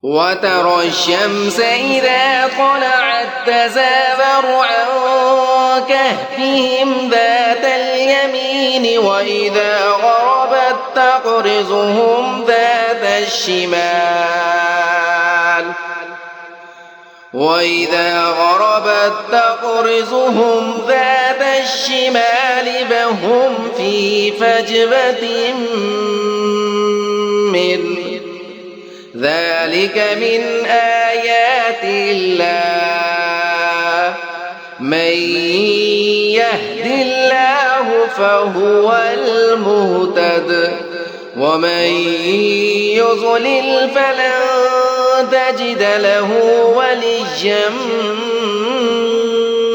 وترى الشمس إذا طلعت تزاور عن كهفهم ذات اليمين وإذا غربت تقرضهم ذات الشمال فهم في فجوة منه ذلك من آيات الله من يهد الله فهو المهتد ومن يضلل فلن تجد له وليا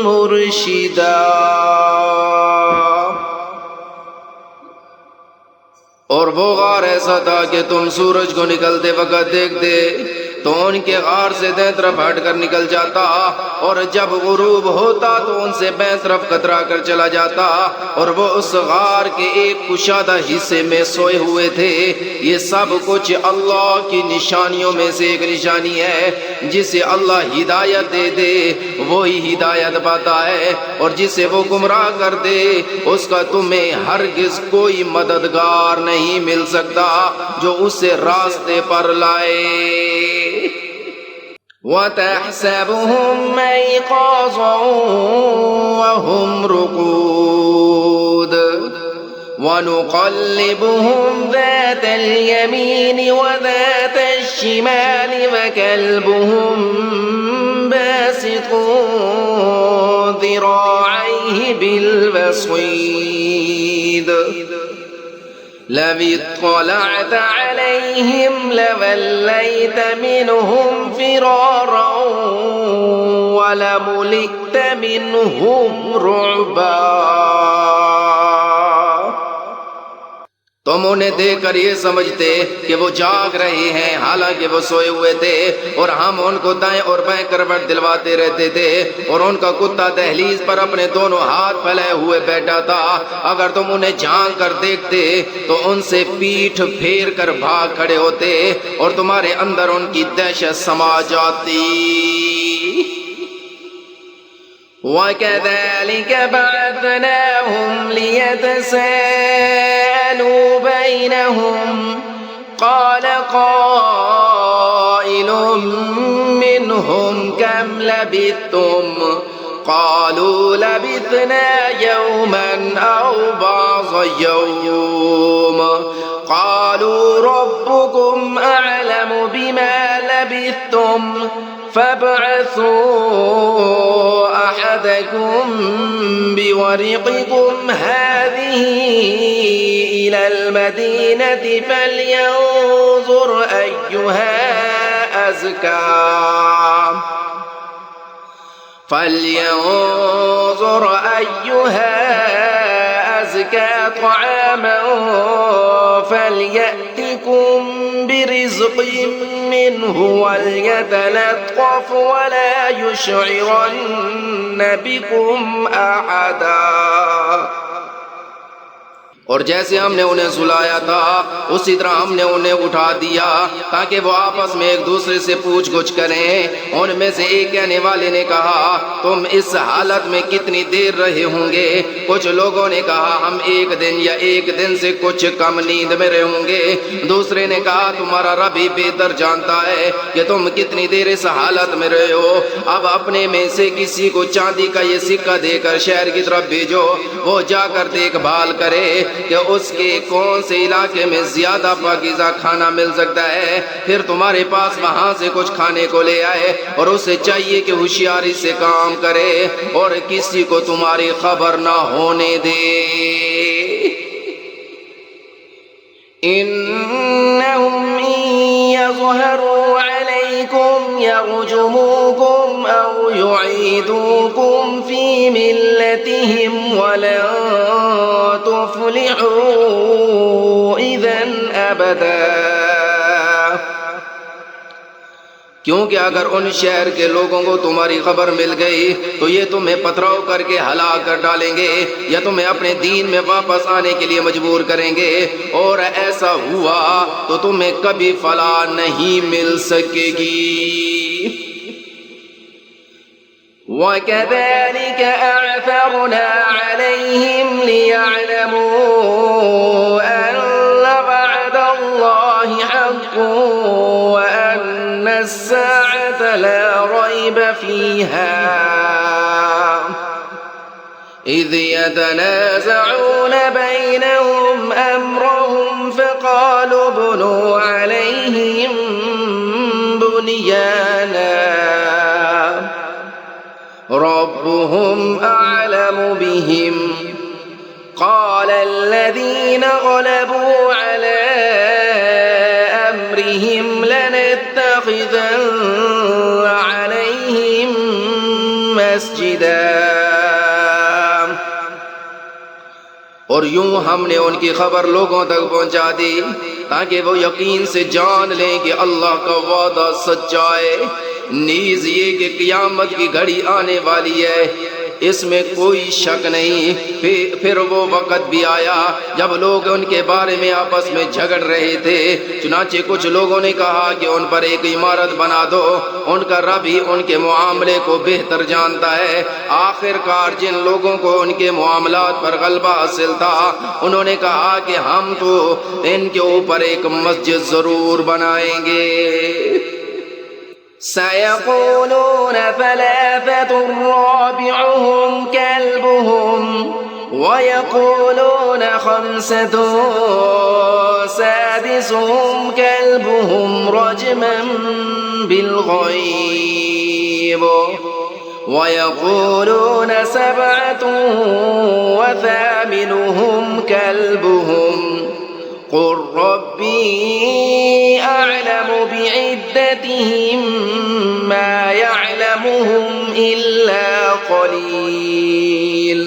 مرشدا। और वो गार ऐसा था कि तुम सूरज को निकलते वक्त देखते तो उनके गार से दाएं तरफ हटकर निकल जाता और जब गुरूब होता तो उनसे बाएं तरफ कतरा कर चला जाता और वो उस गार के एक कुशादा हिस्से में सोए हुए थे। ये सब कुछ अल्लाह की निशानियों में से एक निशानी है। जिसे अल्लाह हिदायत दे दे वही हिदायत पाता है और जिसे वो गुमराह कर दे उसका तुम्हें हरगिज कोई मददगार नहीं मिल सकता जो उसे रास्ते पर लाए। وتحسبهم أيقاظا وهم رقود ونقلبهم ذات اليمين وذات الشمال وكلبهم باسط ذراعيه بالوصيد لو اطلعت عليهم لوليت منهم فرارا ولملئت منهم رعبا। तुम उन्हें देखकर ये समझते कि वो जाग रहे हैं हालांकि वो सोए हुए थे और हम उनको दाएं और बाएं करवट दिलवाते रहते थे और उनका कुत्ता दहलीज पर अपने दोनों हाथ फैलाए हुए बैठा था। अगर तुम उन्हें झांक कर देखते तो उनसे पीठ फेर कर भाग खड़े होते और तुम्हारे अंदर उनकी दहशत समा जाती। وكذلك بعثناهم ليتساءلوا بينهم قال قائل منهم كم لبثتم قالوا لبثنا يوما أو بعض يوم قالوا ربكم أعلم بما لبثتم فابعثوا أحدكم بورقكم هذه إلى المدينة فلينظر أيها أزكى طعاما فليأتكم برزق منه وليتلطف ولا يشعرن بكم أحدا। और जैसे हमने उन्हें सुलाया था उसी तरह हमने उन्हें उठा दिया ताकि वो आपस में एक दूसरे से पूछ गुछ करें। उनमें से एक कहने वाले ने कहा तुम इस हालत में कितनी देर रहे होंगे? कुछ लोगों ने कहा हम एक दिन या एक दिन से कुछ कम नींद में रहे होंगे। दूसरे ने कहा तुम्हारा रब ही बेहतर जानता है कि तुम कितनी देर इस हालत में रहे हो। अब अपने में से किसी को चांदी का ये सिक्का देकर शहर की तरफ भेजो, वो जाकर देखभाल करे कि उसके कौन से इलाके में ज्यादा पाकीज़ा खाना मिल सकता है, फिर तुम्हारे पास वहां से कुछ खाने को ले आए और उसे चाहिए कि होशियारी से काम करे और किसी को तुम्हारी खबर ना होने दे। इन्नहुम यज़हरू अलैकुम यरजुमुकुम औ युईदुकुम फी मिल्लतिहिम वलन तुफ्लिहू इज़न अबदा। क्योंकि अगर उन शहर के लोगों को तुम्हारी खबर मिल गई तो ये तुम्हें पथराव करके हलाक कर डालेंगे या तुम्हें अपने दीन में वापस आने के लिए मजबूर करेंगे, और ऐसा हुआ तो तुम्हें कभी फलाह नहीं मिल सकेगी। وكذلك أعثرنا عليهم ليعلموا أن وعد الله حق وأن الساعة لا ريب فيها إذ يتنازعون بينهم أمرهم فقالوا ابنوا عليهم بنيانا ربهم أعلم بهم قال الذين غلبوا على أمرهم لنتخذن عليهم مسجدا। और यूं हमने उनकी खबर लोगों तक पहुंचा दी ताकि वो यकीन से जान लें कि अल्लाह का वादा सच्चा है। नीज ये कि क़यामत की घड़ी आने वाली है, इसमें कोई शक नहीं। फिर वो वक़्त भी आया जब लोग उनके बारे में आपस में झगड़ रहे थे। चुनाचे कुछ लोगों ने कहा कि उन पर एक इमारत बना दो, उनका रब ही उनके मामले को बेहतर जानता है। आखिरकार जिन लोगों को उनके मामलात पर गलबा हासिल था उन्होंने कहा कि हम तो इनके ऊपर एक मस्जिद ज़रूर बनाएंगे। سيقولون ثلاثة رابعهم كلبهم ويقولون خمسة سادسهم كلبهم رجما بالغيب ويقولون سبعة وثامنهم كلبهم قل ربي أعلم بعدتهم ما يعلمهم إلا قليل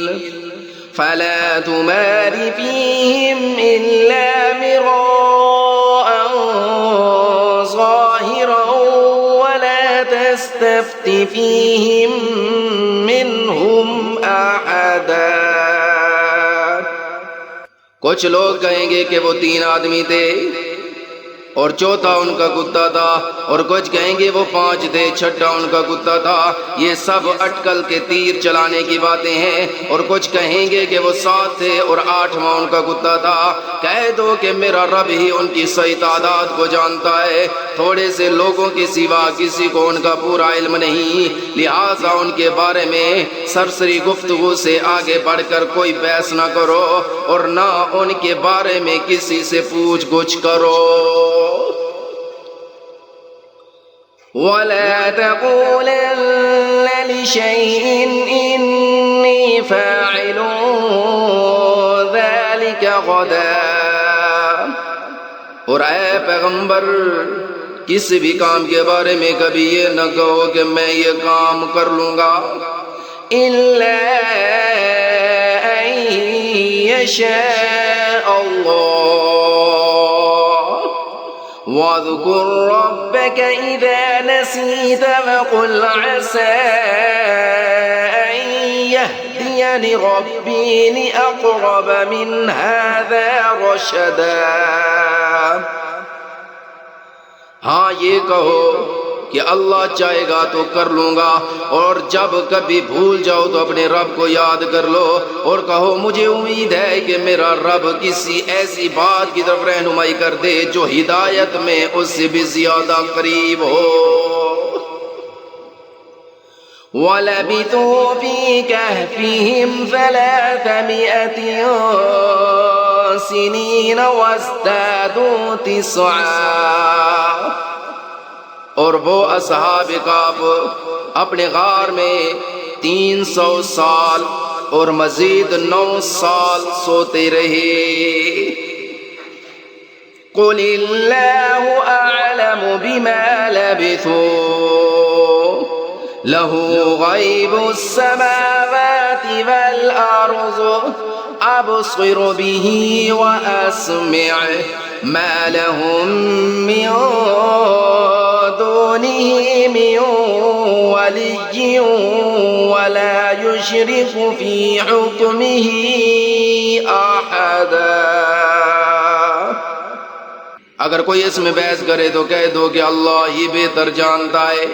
فلا تمار فيهم إلا مراء ظاهرا ولا تستفت فيهم منهم أحدا। कुछ लोग कहेंगे कि वो 3 आदमी थे और चौथा उनका कुत्ता था, और कुछ कहेंगे वो 5 थे, छठा उनका कुत्ता था। ये सब अटकल के तीर चलाने की बातें हैं। और कुछ कहेंगे कि वो 7 थे और 8वां उनका कुत्ता था। कह दो कि मेरा रब ही उनकी सही तादाद को जानता है, थोड़े से लोगों के सिवा किसी को उनका पूरा इल्म नहीं। लिहाजा उनके बारे में सरसरी गुफ्तगू से आगे बढ़कर कोई बहस न करो और ना उनके बारे में किसी से पूछ गुछ करो। ولا تقولن لشيء إني فاعل ذلك غدا। और ऐ पैगंबर किसी भी काम के बारे में कभी ये न कहो कि मैं ये काम कर लूंगा। إلا أن يشاء الله واذكر ربك إذا نسيت وقل عسى أن يهديني ربي لأقرب من هذا رشدا। हाँ ये कहो कि अल्लाह चाहेगा तो कर लूंगा, और जब कभी भूल जाओ तो अपने रब को याद कर लो और कहो मुझे उम्मीद है कि मेरा रब किसी ऐसी बात की तरफ रहनुमाई कर दे जो हिदायत में उससे भी ज्यादा करीब हो। وَلَبِثُوا فِي كَهْفِهِمْ 300 سِنِينَ وَازْدَادُوا 9। और वो असहाब काफ अपने गार में 300 साल और मजीद 9 साल सोते रहे। قُلِ اللَّهُ أَعْلَمُ بِمَا لَبِثُوا لَهُ غَيْبُ السَّمَاوَاتِ وَالْأَرْضِ أَبْصِرُ بِهِ وَأَسْمِعُ मा लहुम मिन दूनिही मिन वलिय्यिन वला युशरिकु फी हुक्मिही अहदा। अगर कोई इसमें बहस करे तो कह दो कि अल्लाह ही बेहतर जानता है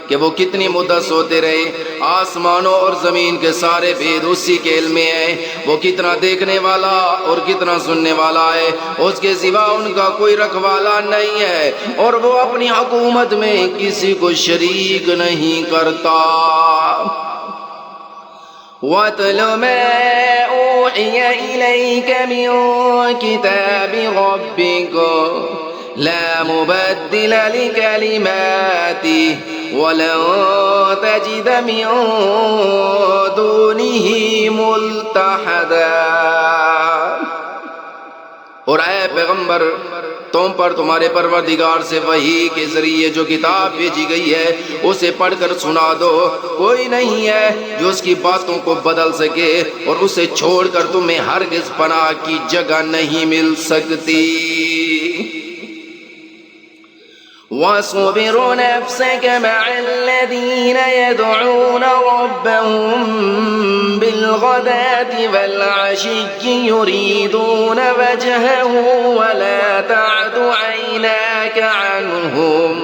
कि वो कितनी मुद्दत सोते रहे। आसमानों और ज़मीन के सारे भेद उसी के इल्म में है। वो कितना देखने वाला और कितना सुनने वाला है, उसके सिवा उनका कोई रखवाला नहीं है और वो अपनी हुकूमत में किसी को शरीक नहीं करता। वतलु मा ऊहिया इलैका मिन किताबि रब्बिका ला मुबद्दिल लिकलिमातिही वलन तजिद मिन दूनिही मुल्तहदा। और ऐ पैगंबर, तुम पर तुम्हारे परवरदिगार से वही के जरिए जो किताब भेजी गई है उसे पढ़कर सुना दो। कोई नहीं है जो उसकी बातों को बदल सके और उसे छोड़कर तुम्हें हरगिज़ पनाह की जगह नहीं मिल सकती। वस्बिर नफ्सक मअल्लज़ीन यदऊन रब्बहुम बिलगदाति वल्अशिय्यि युरीदून वजहहु वला तअदु ऐनाक अन्हुम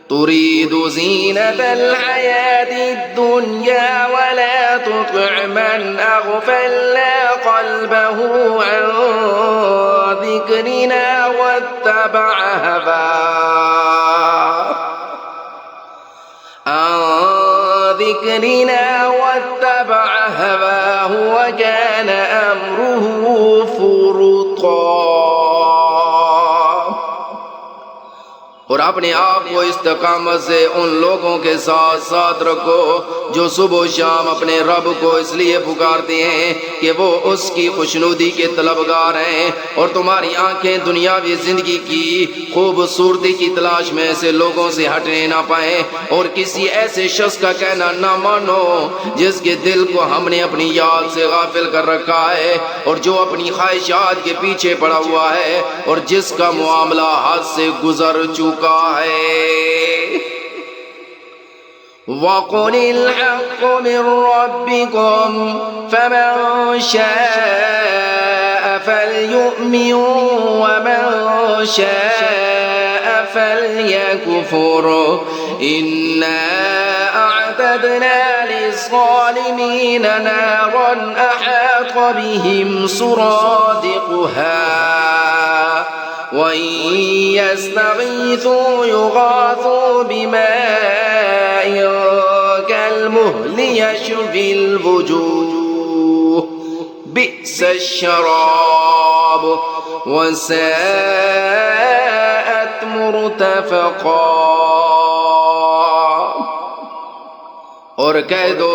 तुरीदु ज़ीनतल हयातिद दुन्या वला तुतिअ मन अग़फलना क़ल्बहु अन ज़िक्रिना वत्तबअ हवाहु वकान अम्रुहु फुरुता। और अपने आप को इस्तकामत से उन लोगों के साथ साथ रखो जो सुबह शाम अपने रब को इसलिए पुकारते हैं कि वो उसकी खुशनुदी के तलबगार हैं। और तुम्हारी आंखें दुनियावी जिंदगी की खूबसूरती की तलाश में ऐसे लोगों से हटने ना पाए और किसी ऐसे शख्स का कहना ना मानो जिसके दिल को हमने अपनी याद से गाफिल कर रखा है और जो अपनी ख्वाहिशात के पीछे पड़ा हुआ है और जिसका मामला हद से गुजर चुका है। वक़ुलिल हक़्क़ु मिन रब्बिकुम फमन शाअ फलयुमिन वमन शाअ फलयकफुर इन्ना अअतदना लिज़्ज़ालिमीन नारन अहात बिहिम सुरादिक़ुहा वइन यस्तगीथू युगाथू बिमाइन कलमुहलि यशविल वुजूह बि'सश्शराब वसाअत मुर्तफ़क़ा। और कह दो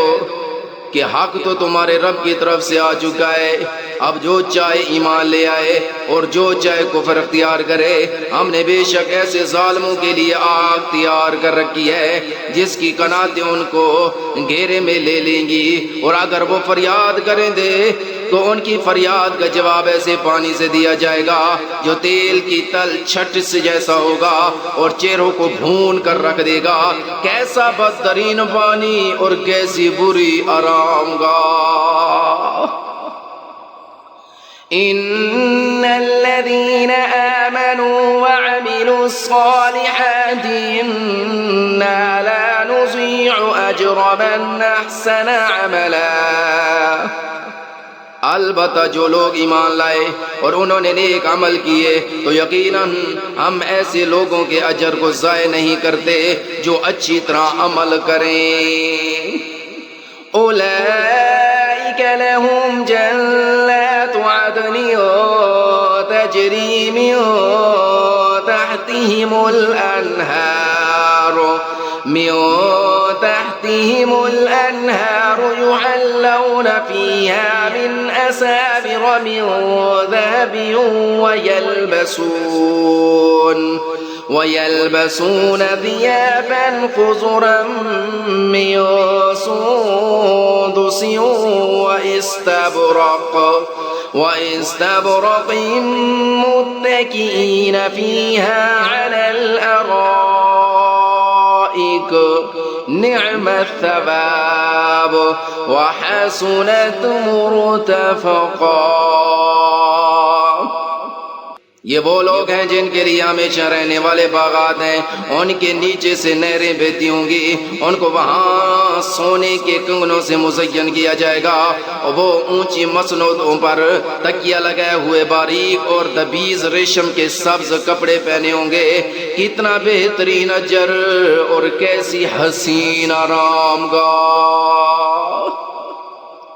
कि हक तो तुम्हारे रब की तरफ से आ चुका है। अब जो चाहे ईमान ले आए और जो चाहे कुफ्र अख्तियार करे। हमने बेशक ऐसे जालिमों के लिए आग तैयार कर रखी है जिसकी कनातें उनको घेरे में ले लेंगी और अगर वो फरियाद करें दे तो उनकी फरियाद का जवाब ऐसे पानी से दिया जाएगा जो तेल की तल छट से जैसा होगा और चेहरों को भून कर रख देगा। कैसा बदतरीन पानी और कैसी बुरी आरामगाह। इन्नल्लज़ीना आमनू वअमिलुस्सालिहाति इन्ना ला नुज़ीअु अज्र मन अहसना अमला। अलबत्ता जो लोग ईमान लाए और उन्होंने नेक अमल किए तो यकीनन हम ऐसे लोगों के अजर को ज़ाय नहीं करते जो अच्छी तरह अमल करें। उलाइका लहुम जन्नातु अदनिन तजरी मिन तहतिहिमुल अन्हार युहल्लौन फीहा मिन असाबिर मिन ذهب ويلبسون ثيابا خضرا من سندس واستبرق व इस्तबरक़िन मुत्तकीन फीहा अलल अराइक निअमत थवाब व हसनत मुरतफ़क़ा। ये वो लोग हैं जिनके लिए हमेशा रहने वाले बागात हैं, उनके नीचे से नहरें बहती होंगी, उनको वहाँ सोने के कंगनों से मुज़य्यन किया जाएगा और वो ऊंची मसनदों पर तकिया लगाए हुए बारीक और दबीज रेशम के सब्ज कपड़े पहने होंगे। कितना बेहतरीन अजर और कैसी हसीन आरामगाह।